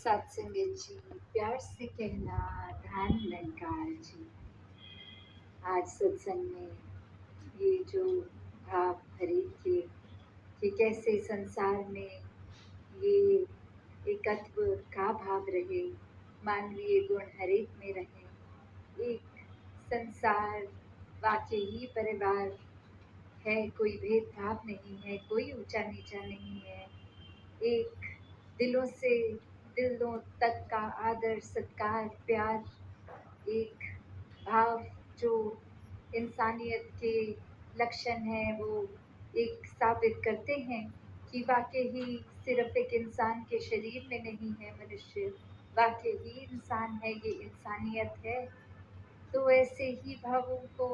सत्संगत जी, प्यार से कहना ध्यान निरंकार जी। आज सत्संग में ये जो भाव भरे थे कि कैसे संसार में ये एकत्व का भाव रहे, मानवीय गुण हरेक में रहे। एक संसार वाकई ही परिवार है, कोई भेदभाव नहीं है, कोई ऊंचा नीचा नहीं है। एक दिलों से दिलों तक का आदर सत्कार प्यार, एक भाव जो इंसानियत के लक्षण हैं वो एक साबित करते हैं कि वाकई ही सिर्फ एक इंसान के शरीर में नहीं है मनुष्य, वाकई ही इंसान है, ये इंसानियत है। तो ऐसे ही भावों को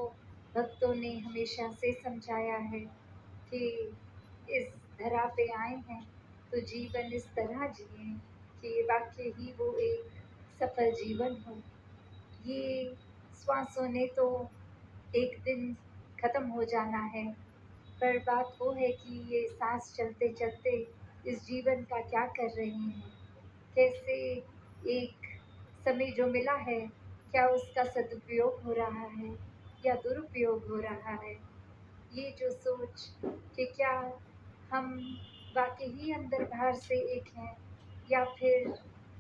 भक्तों ने हमेशा से समझाया है कि इस धरा पे आए हैं तो जीवन इस तरह जिए कि वाकई ही वो एक सफल जीवन हो। ये श्वासों ने तो एक दिन खत्म हो जाना है, पर बात वो है कि ये सांस चलते चलते इस जीवन का क्या कर रहे हैं, कैसे एक समय जो मिला है क्या उसका सदुपयोग हो रहा है या दुरुपयोग हो रहा है। ये जो सोच कि क्या हम वाकई ही अंदर बाहर से एक हैं या फिर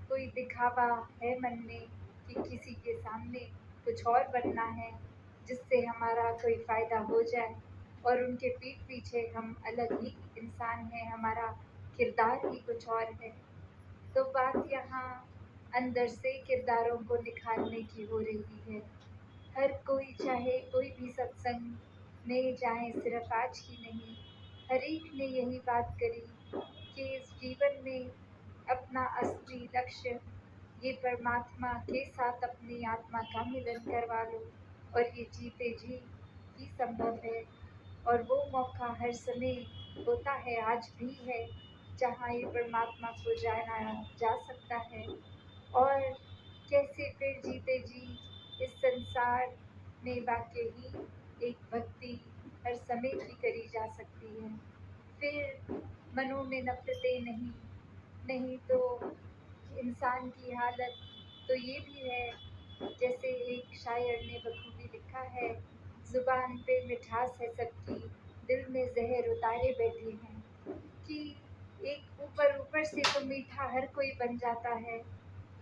कोई दिखावा है मन में कि किसी के सामने कुछ और बनना है जिससे हमारा कोई फ़ायदा हो जाए और उनके पीठ पीछे हम अलग ही इंसान हैं, हमारा किरदार ही कुछ और है। तो बात यहाँ अंदर से किरदारों को निखारने की हो रही है। हर कोई चाहे कोई भी सत्संग में जाए, सिर्फ आज की नहीं, हर एक ने यही बात करी कि इस जीवन में अपना असली लक्ष्य ये परमात्मा के साथ अपनी आत्मा का मिलन करवा लो और ये जीते जी ही संभव है। और वो मौका हर समय होता है, आज भी है, जहाँ ये परमात्मा को जाना जा सकता है। और कैसे फिर जीते जी इस संसार में वाकई ही एक भक्ति हर समय की करी जा सकती है। फिर मनों में नफरतें नहीं, नहीं तो इंसान की हालत तो ये भी है, जैसे एक शायर ने बखूबी लिखा है, जुबान पे मिठास है सबकी, दिल में जहर उतारे बैठे हैं। कि एक ऊपर ऊपर से तो मीठा हर कोई बन जाता है,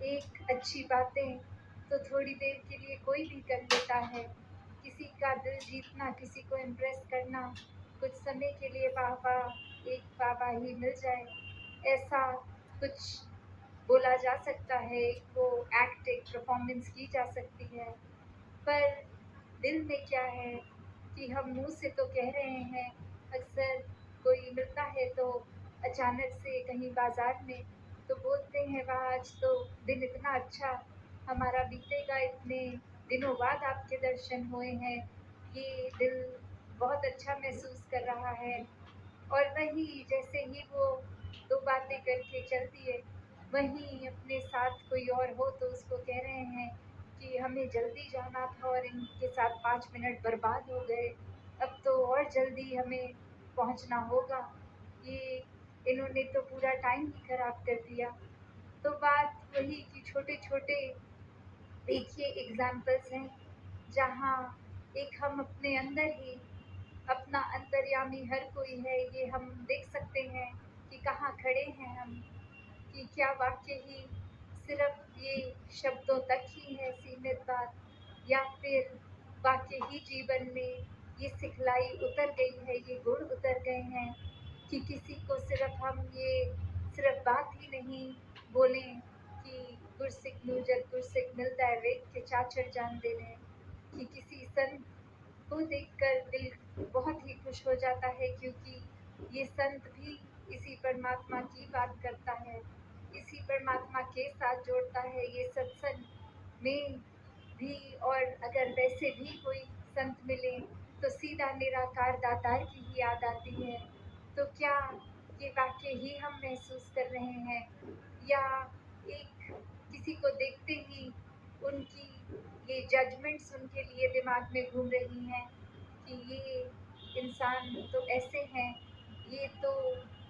एक अच्छी बातें तो थोड़ी देर के लिए कोई भी कर लेता है, किसी का दिल जीतना, किसी को इम्प्रेस करना, कुछ समय के लिए एक वाहवाही मिल जाए, ऐसा कुछ बोला जा सकता है, एक वो एक्ट एक परफॉर्मेंस की जा सकती है। पर दिल में क्या है कि हम मुंह से तो कह रहे हैं, अक्सर कोई मिलता है तो अचानक से कहीं बाजार में तो बोलते हैं वाह आज तो दिन इतना अच्छा हमारा बीतेगा, इतने दिनों बाद आपके दर्शन हुए हैं, ये दिल बहुत अच्छा महसूस कर रहा है। और वही जैसे ही वो दो बातें करके चलती है, वहीं अपने साथ कोई और हो तो उसको कह रहे हैं कि हमें जल्दी जाना था और इनके साथ 5 मिनट बर्बाद हो गए, अब तो और जल्दी हमें पहुंचना होगा, ये इन्होंने तो पूरा टाइम ही खराब कर दिया। तो बात वही कि छोटे-छोटे देखिए एग्ज़ाम्पल्स हैं, जहाँ एक हम अपने अंदर ही अपना अंतर्यामी हर कोई है, ये हम देख सकते हैं कि कहाँ खड़े हैं हम, कि क्या वाक़ई ही सिर्फ़ ये शब्दों तक ही है सीमित बात या फिर वाक़ई ही जीवन में ये सिखलाई उतर गई है, ये गुण उतर गए हैं कि किसी को सिर्फ़ हम ये सिर्फ़ बात ही नहीं बोलें कि गुरसिक नूजर गुरसिक मिलता है वेद के चाचर जान दे रहे कि किसी संत को देखकर दिल बहुत ही खुश हो जाता है, क्योंकि ये संत भी इसी परमात्मा की बात करता है, इसी परमात्मा के साथ जोड़ता है ये सत्संग में भी। और अगर वैसे भी कोई संत मिले तो सीधा निराकार दातार की ही याद आती है। तो क्या ये वाक़ई ही हम महसूस कर रहे हैं या एक किसी को देखते ही उनकी ये जजमेंट्स उनके लिए दिमाग में घूम रही हैं कि ये इंसान तो ऐसे हैं, ये तो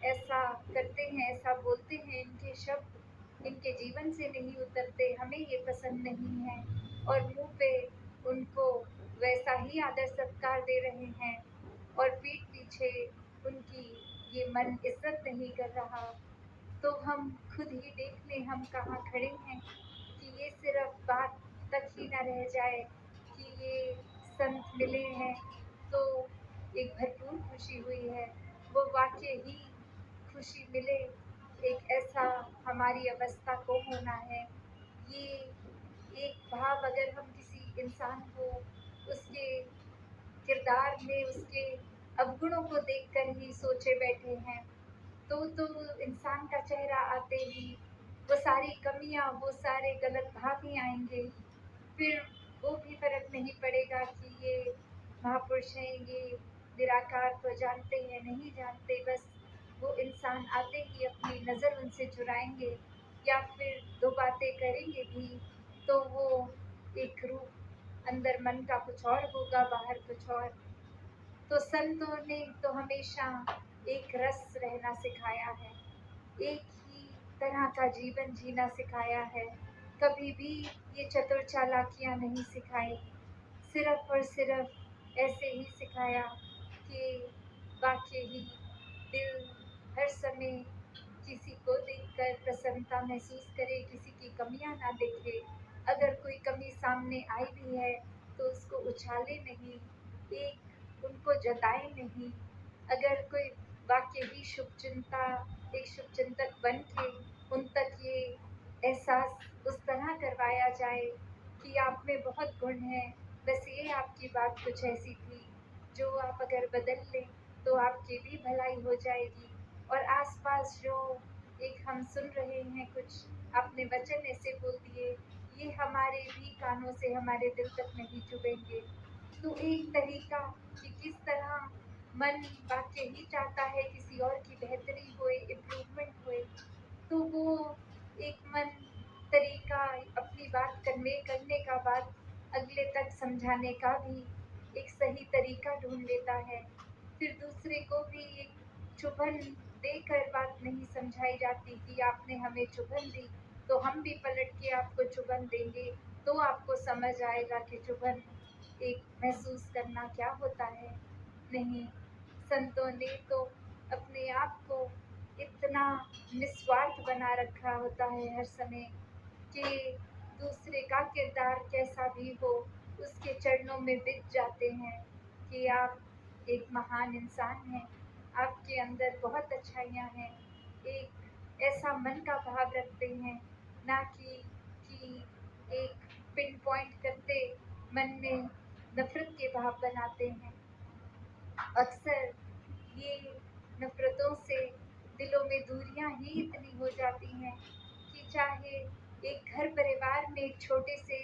ऐसा करते हैं, ऐसा बोलते हैं, इनके शब्द इनके जीवन से नहीं उतरते, हमें ये पसंद नहीं है, और मुँह पे उनको वैसा ही आदर सत्कार दे रहे हैं और पीठ पीछे उनकी ये मन इज़्ज़त नहीं कर रहा, तो हम खुद ही देख लें हम कहाँ खड़े हैं कि ये सिर्फ़ बात तक ही ना रह जाए कि ये संत मिले हैं तो एक भरपूर खुशी हुई है। वो वाक़ई ही खुशी मिले, एक ऐसा हमारी अवस्था को होना है। ये एक भाव अगर हम किसी इंसान को उसके किरदार में उसके अवगुणों को देखकर ही सोचे बैठे हैं, तो इंसान का चेहरा आते ही वो सारी कमियाँ, वो सारे गलत भाव ही आएँगे। फिर वो भी फ़र्क नहीं पड़ेगा कि ये महापुरुष हैं, ये निराकार को जानते हैं, नहीं जानते, बस वो इंसान आते ही अपनी नज़र उनसे चुराएँगे या फिर 2 बातें करेंगे भी, तो वो एक रूप अंदर मन का कुछ और होगा, बाहर कुछ और। तो संतों ने तो हमेशा एक रस रहना सिखाया है, एक ही तरह का जीवन जीना सिखाया है, कभी भी ये चतुर चालाकियाँ नहीं सिखाई, सिर्फ़ और सिर्फ़ ऐसे ही सिखाया कि वाक़ई ही दिल हर समय किसी को देखकर प्रसन्नता महसूस करे, किसी की कमियाँ ना देखे। अगर कोई कमी सामने आई भी है, तो उसको उछाले नहीं, एक उनको जताए नहीं। अगर कोई वाक़ई ही शुभचिंता एक शुभचिंतक बन के उन तक ये एहसास उस तरह करवाया जाए कि आप में बहुत गुण हैं, बस ये आपकी बात कुछ ऐसी थी, जो आप अगर बदल लें, तो आपकी भी भलाई हो जाएगी। और आस-पास जो एक हम सुन रहे हैं कुछ आपने वचन ऐसे बोल दिए, ये हमारे भी कानों से हमारे दिल तक नहीं चुभेंगे। तो एक तरीका कि किस तरह मन वाक़ई ही चाहता है किसी और की बेहतरी होए, इम्प्रूवमेंट होए, तो वो एक मन तरीका अपनी बात कन्वे करने का बाद अगले तक समझाने का भी एक सही तरीका ढूँढ लेता है। फिर दूसरे को भी एक चुभन देकर बात नहीं समझाई जाती कि आपने हमें चुभन दी, तो हम भी पलट के आपको चुभन देंगे, तो आपको समझ आएगा कि चुभन एक महसूस करना क्या होता है। नहीं, संतों ने तो अपने आप को इतना निस्वार्थ बना रखा होता है हर समय कि दूसरे का किरदार कैसा भी हो, उसके चरणों में बिछ जाते हैं कि आप एक महान इंसान हैं, आपके अंदर बहुत अच्छाइयाँ हैं, एक ऐसा मन का भाव रखते हैं, ना कि एक पिन पॉइंट करते मन में नफ़रत के भाव बनाते हैं। अक्सर ये नफ़रतों से दिलों में दूरियां ही इतनी हो जाती हैं कि चाहे एक घर परिवार में एक छोटे से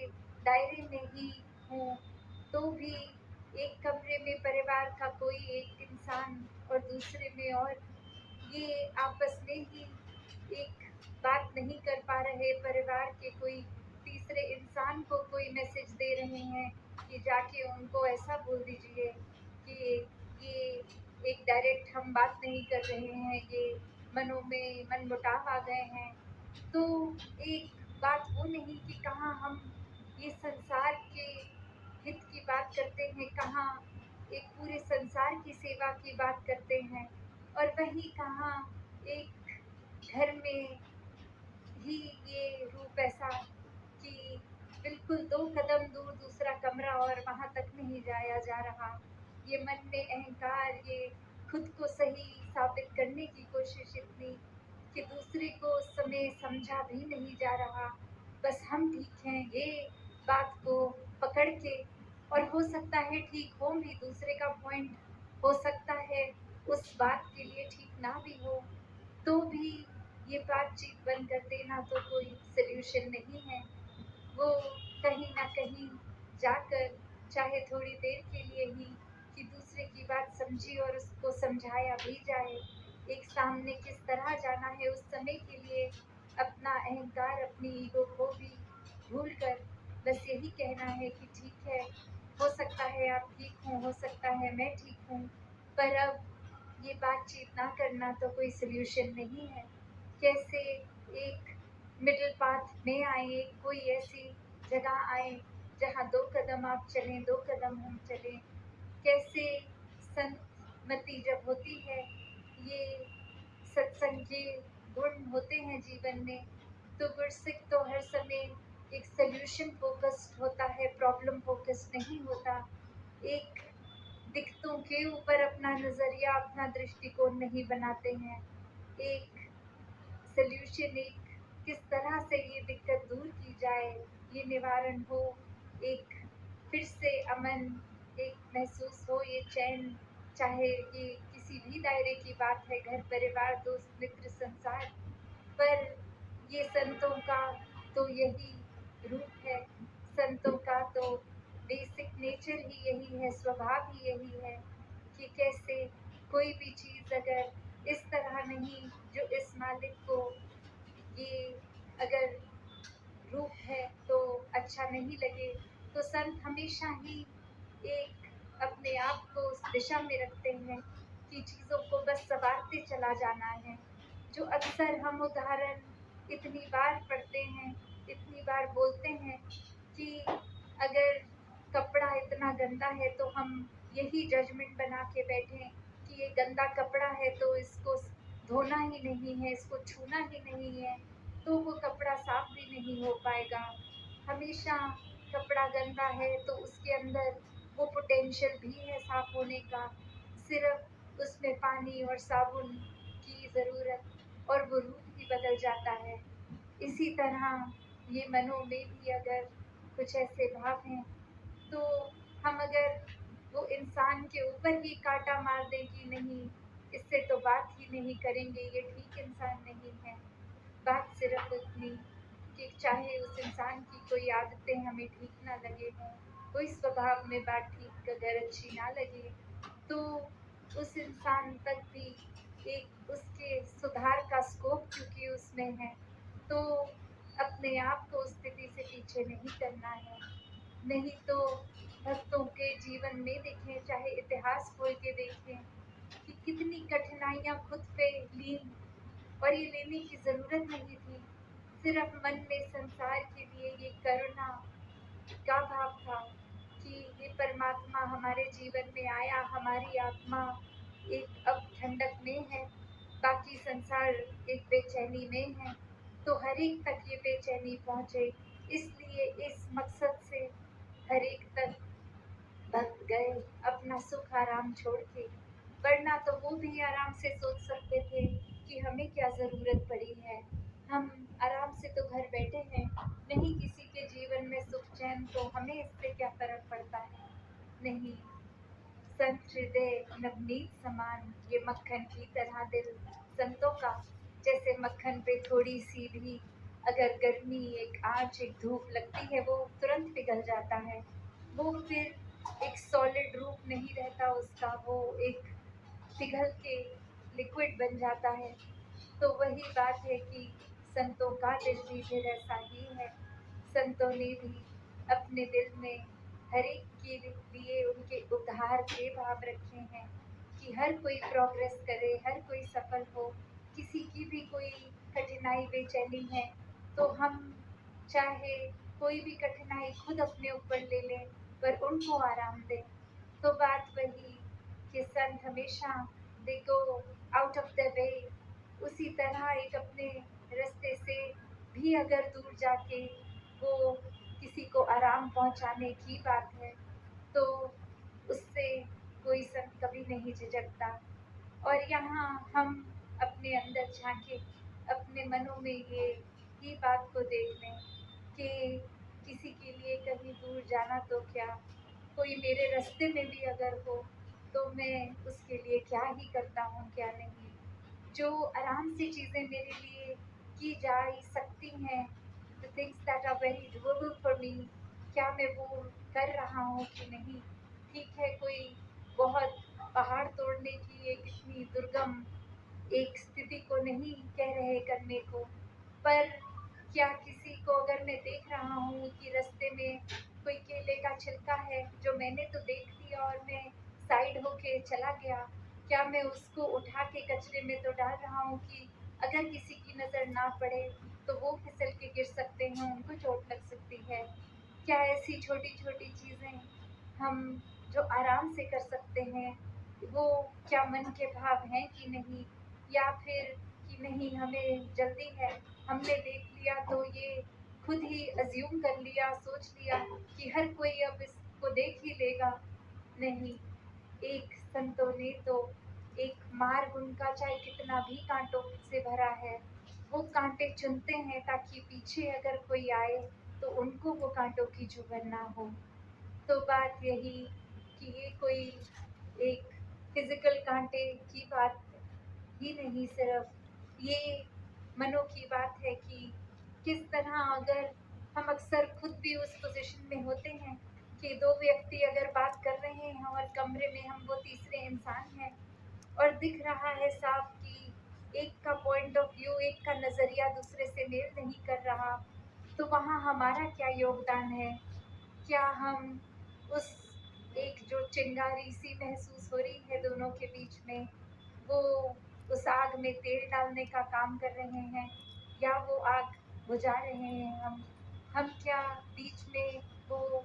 दायरे में ही हों, तो भी एक कमरे में परिवार का कोई एक इंसान और दूसरे में और ये आपस में ही एक बात नहीं कर पा रहे, परिवार के कोई तीसरे इंसान को कोई मैसेज दे रहे हैं कि जाके उनको ऐसा बोल दीजिए कि ये एक डायरेक्ट हम बात नहीं कर रहे हैं, ये मनों में मनमुटाव आ गए हैं। तो एक बात वो नहीं कि कहाँ हम ये संसार के हित की बात करते हैं, कहाँ एक पूरे संसार की सेवा की बात करते हैं, और वहीं कहाँ एक घर में ही ये रूप ऐसा कि बिल्कुल 2 कदम दूर दूसरा कमरा और वहाँ तक नहीं जाया जा रहा। ये मन में अहंकार, ये खुद को सही साबित करने की कोशिश इतनी कि दूसरे को उस समय समझा भी नहीं जा रहा। बस हम ठीक हैं, ये बात को पकड़ के, और हो सकता है ठीक हो भी, दूसरे का पॉइंट हो सकता है उस बात के लिए ठीक ना भी हो, तो भी ये बातचीत बंद कर देना तो कोई सॉल्यूशन नहीं है। वो कहीं न कहीं जाकर, चाहे थोड़ी देर के लिए ही, कि दूसरे की बात समझी और उसको समझाया भी जाए। एक सामने किस तरह जाना है उस समय के लिए अपना अहंकार, अपनी ईगो को भी भूलकर बस यही कहना है कि ठीक है, हो सकता है आप ठीक हों, हो सकता है मैं ठीक हूँ, पर अब ये बातचीत ना करना तो कोई सॉल्यूशन नहीं है। कैसे एक मिडिल पाथ में आए, कोई ऐसी जगह आए जहाँ 2 कदम आप चलें, 2 कदम हम चलें। कैसे संतमति जब होती है, ये सत्संग के गुण होते हैं जीवन में, तो गुरसिक तो हर समय एक सॉल्यूशन फोकस्ड होता है, प्रॉब्लम फोकस्ड नहीं होता। एक दिक्कतों के ऊपर अपना नज़रिया, अपना दृष्टिकोण नहीं बनाते हैं। एक सॉल्यूशन, एक किस तरह से ये दिक्कत दूर की जाए, ये निवारण हो, एक फिर से अमन एक महसूस हो, ये चैन, चाहे ये किसी भी दायरे की बात है, घर परिवार दोस्त मित्र संसार, पर ये संतों का तो यही रूप है। संतों का तो बेसिक नेचर ही यही है, स्वभाव ही यही है कि कैसे कोई भी चीज़ अगर इस तरह नहीं, जो इस मालिक को ये अगर रूप है तो अच्छा नहीं लगे, तो संत हमेशा ही एक अपने आप को उस दिशा में रखते हैं कि चीज़ों को बस संवारते चला जाना है। जो अक्सर हम उदाहरण इतनी बार पढ़ते हैं, इतनी बार बोलते हैं कि अगर कपड़ा इतना गंदा है तो हम यही जजमेंट बना के बैठें कि ये गंदा कपड़ा है तो इसको धोना ही नहीं है, इसको छूना ही नहीं है, तो वो कपड़ा साफ भी नहीं हो पाएगा। हमेशा कपड़ा गंदा है तो उसके अंदर वो पोटेंशियल भी है साफ होने का, सिर्फ उसमें पानी और साबुन की ज़रूरत और वो रूप ही बदल जाता है। इसी तरह ये मनों में भी अगर कुछ ऐसे भाव हैं, तो हम अगर वो इंसान के ऊपर ही कांटा मार दें कि नहीं, इससे तो बात ही नहीं करेंगे, ये ठीक इंसान नहीं है। बात सिर्फ इतनी कि चाहे उस इंसान की कोई आदतें हमें ठीक ना लगे हों, कोई स्वभाव में बात ठीक अगर अच्छी ना लगे, तो उस इंसान तक भी एक उसके सुधार का स्कोप क्योंकि उसमें है, तो अपने आप को उस स्थिति से पीछे नहीं करना है। नहीं तो भक्तों के जीवन में देखें, चाहे इतिहास खोल के देखें कि कितनी कठिनाइयाँ खुद पे ली, और ये लेने की ज़रूरत नहीं थी। सिर्फ मन में संसार के लिए ये करुणा का भाव था कि ये परमात्मा हमारे जीवन में आया, हमारी आत्मा एक अब ठंडक में है, बाकी संसार एक बेचैनी में है, तो हर एक तक ये बेचैनी पहुँचे। इसलिए इस मकसद से हर एक तक भक्त गए अपना सुख आराम छोड़ के, वरना तो वो भी आराम से सोच सकते थे कि हमें क्या ज़रूरत पड़ी है, हम आराम से तो घर बैठे हैं, नहीं किसी के जीवन में सुख चैन, तो हमें इससे क्या फ़र्क पड़ता है। नहीं, संत हृदय नवनीत समान, ये मक्खन की तरह दिल संतों का, जैसे मक्खन पे थोड़ी सी भी अगर गर्मी, एक आँच, एक धूप लगती है, वो तुरंत पिघल जाता है। वो फिर एक सॉलिड रूप नहीं रहता उसका, वो एक पिघल के लिक्विड बन जाता है। तो वही बात है कि संतों का दिल भी फिर ऐसा ही है। संतों ने भी अपने दिल में हर एक के लिए उनके उद्धार के भाव रखे हैं कि हर कोई प्रोग्रेस करे, हर कोई सफल हो। किसी की भी कोई कठिनाई बेचैनी है तो हम चाहे कोई भी कठिनाई खुद अपने ऊपर ले लें, पर उनको आराम दें। तो बात वही कि संत हमेशा they go out of the way, उसी तरह एक अपने रास्ते से भी अगर दूर जाके वो किसी को आराम पहुंचाने की बात है, तो उससे कोई संत कभी नहीं झिझकता। और यहाँ हम अपने अंदर झांके, अपने मनों में ये ही बात को देख लें कि किसी के लिए कहीं दूर जाना तो क्या, कोई मेरे रास्ते में भी अगर हो तो मैं उसके लिए क्या ही करता हूँ, क्या नहीं। जो आराम से चीज़ें मेरे लिए की जा ही सकती हैं, the things that are very doable for me, क्या मैं वो कर रहा हूँ कि नहीं। ठीक है, कोई बहुत पहाड़ तोड़ने की एक इतनी दुर्गम एक स्थिति को नहीं कह रहे करने को, पर क्या किसी को अगर मैं देख रहा हूँ कि रास्ते में कोई केले का छिलका है जो मैंने तो देख लिया और मैं साइड होके चला गया, क्या मैं उसको उठा के कचरे में तो डाल रहा हूँ कि अगर किसी की नज़र ना पड़े तो वो फिसल क्या ऐसी छोटी छोटी चीज़ें हम जो आराम से कर सकते हैं, वो क्या मन के भाव हैं कि नहीं, या फिर कि नहीं हमें जल्दी है, हमने देख लिया तो ये खुद ही अज्यूम कर लिया, सोच लिया कि हर कोई अब इसको देख ही लेगा। नहीं, एक संतों ने तो एक मार्ग उनका चाहे कितना भी कांटों से भरा है, वो कांटे चुनते हैं ताकि पीछे अगर कोई आए तो उनको वो कांटों की चुभन ना हो। तो बात यही कि ये कोई एक फिजिकल कांटे की बात ही नहीं, सिर्फ ये मनों की बात है कि किस तरह अगर हम अक्सर खुद भी उस पोजीशन में होते हैं कि दो व्यक्ति अगर बात कर रहे हैं और कमरे में हम वो तीसरे इंसान हैं और दिख रहा है साफ कि एक का पॉइंट ऑफ व्यू, एक का नज़रिया दूसरे से मेल नहीं कर रहा, तो वहाँ हमारा क्या योगदान है? क्या हम उस एक जो चिंगारी सी महसूस हो रही है दोनों के बीच में, वो उस आग में तेल डालने का काम कर रहे हैं, या वो आग बुझा रहे हैं हम क्या बीच में वो,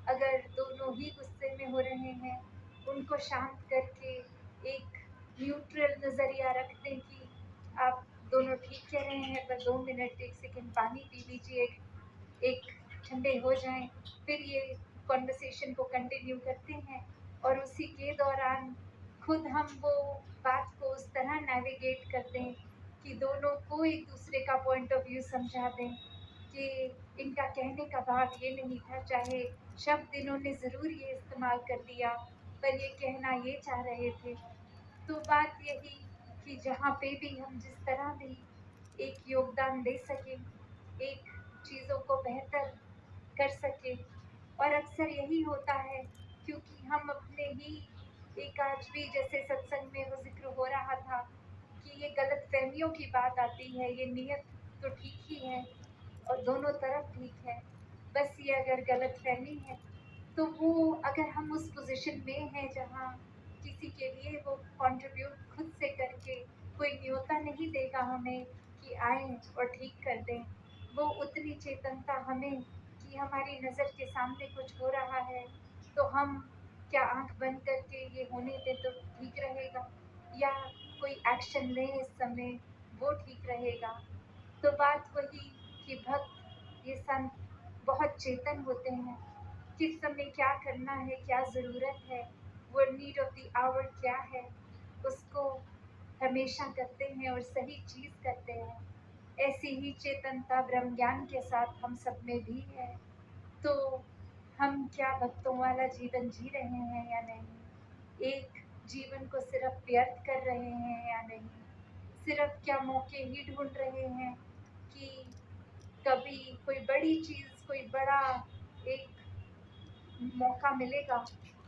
अगर दोनों ही गुस्से में हो रहे हैं, उनको शांत करके एक न्यूट्रल नज़रिया रख दें कि आप दोनों ठीक कह रहे हैं, पर 2 मिनट 1 सेकंड पानी पी लीजिए, एक ठंडे हो जाएँ, फिर ये कन्वर्सेशन को कंटिन्यू करते हैं और उसी के दौरान खुद हम वो बात को उस तरह नेविगेट कर दें कि दोनों को एक दूसरे का पॉइंट ऑफ व्यू समझा दें कि इनका कहने का भाव ये नहीं था, चाहे शब्द इन्होंने ज़रूर ये इस्तेमाल कर दिया, पर ये कहना ये चाह रहे थे। तो बात यही कि जहाँ पे भी हम जिस तरह भी एक योगदान दे सकें, एक चीज़ों को बेहतर कर सकें, और अक्सर यही होता है क्योंकि हम अपने ही एक आज भी जैसे सत्संग में वो ज़िक्र हो रहा था कि ये गलतफ़हमियों की बात आती है, ये नियत तो ठीक ही है और दोनों तरफ ठीक है, बस ये अगर गलतफ़हमी है तो वो अगर हम उस पोज़ीशन में हैं जहाँ किसी के लिए वो कंट्रीब्यूट खुद से करके कोई न्योता नहीं देगा हमें कि आएँ और ठीक कर दें। वो उतनी चेतनता हमें कि हमारी नज़र के सामने कुछ हो रहा है, तो हम क्या आँख बंद करके ये होने दें तो ठीक रहेगा, या कोई एक्शन लें इस समय, वो ठीक रहेगा। तो बात वही कि भक्त, ये संत बहुत चेतन होते हैं, किस समय क्या करना है, क्या ज़रूरत है, वो नीड ऑफ द आवर क्या है, उसको हमेशा करते हैं और सही चीज़ करते हैं। ऐसी ही चेतनता ब्रह्म ज्ञान के साथ हम सब में भी है। तो हम क्या भक्तों वाला जीवन जी रहे हैं या नहीं? एक जीवन को सिर्फ व्यर्थ कर रहे हैं या नहीं? सिर्फ क्या मौके ही ढूँढ रहे हैं कि कभी कोई बड़ी चीज़, कोई बड़ा एक मौका मिलेगा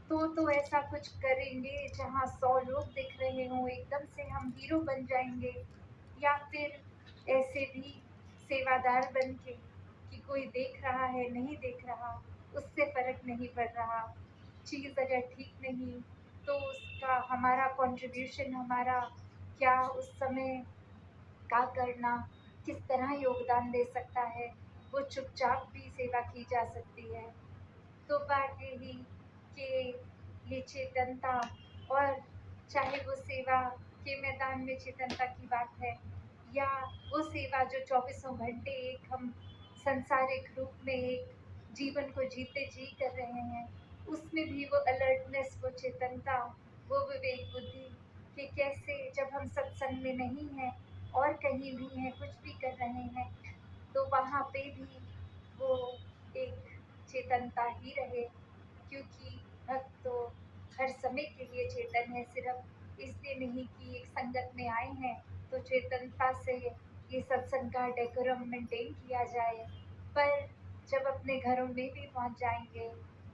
तो ऐसा कुछ करेंगे जहाँ 100 लोग दिख रहे हों, एकदम से हम हीरो बन जाएँगे, या फिर ऐसे भी सेवादार बन के कि कोई देख रहा है, नहीं देख रहा, उससे फ़र्क नहीं पड़ रहा। चीज़ अगर ठीक नहीं तो उसका हमारा कंट्रीब्यूशन, हमारा क्या उस समय का करना, किस तरह योगदान दे सकता है, वो चुपचाप भी सेवा की जा सकती है। तो बात यही कि ये चेतनता, और चाहे वो सेवा के मैदान में चेतनता की बात है, या वो सेवा जो चौबीसों घंटे एक हम संसारिक रूप में एक जीवन को जीते जी कर रहे हैं, उसमें भी वो अलर्टनेस, वो चेतनता, वो विवेक बुद्धि कि कैसे जब हम सत्संग में नहीं हैं और कहीं भी हैं, कुछ भी कर रहे हैं, तो वहाँ पे भी वो एक चेतनता ही रहे, क्योंकि भक्त तो हर समय के लिए चेतन है, सिर्फ इसलिए नहीं कि एक संगत में आए हैं तो चेतनता से ये सत्संग का डेकोरम मेंटेन किया जाए, पर जब अपने घरों में भी पहुंच जाएंगे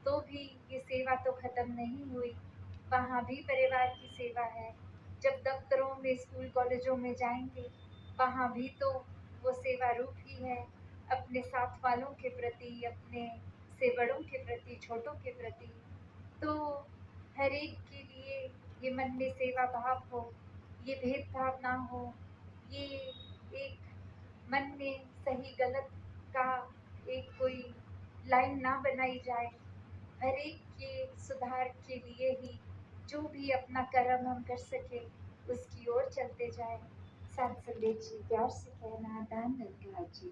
तो भी ये सेवा तो खत्म नहीं हुई, वहाँ भी परिवार की सेवा है। जब दफ्तरों में, स्कूल कॉलेजों में जाएंगे, वहाँ भी तो वो सेवा रूप ही है, अपने साथ वालों के प्रति, अपने से बड़ों के प्रति, छोटों के प्रति। तो हर एक के लिए ये मन में सेवा भाव हो, ये भेदभाव ना हो, ये एक मन में सही गलत का एक कोई लाइन ना बनाई जाए। हर एक के सुधार के लिए ही जो भी अपना कर्म हम कर सके उसकी ओर चलते जाएं। साथ संदेश जी, प्यार से कहना, दान दरगाह जी।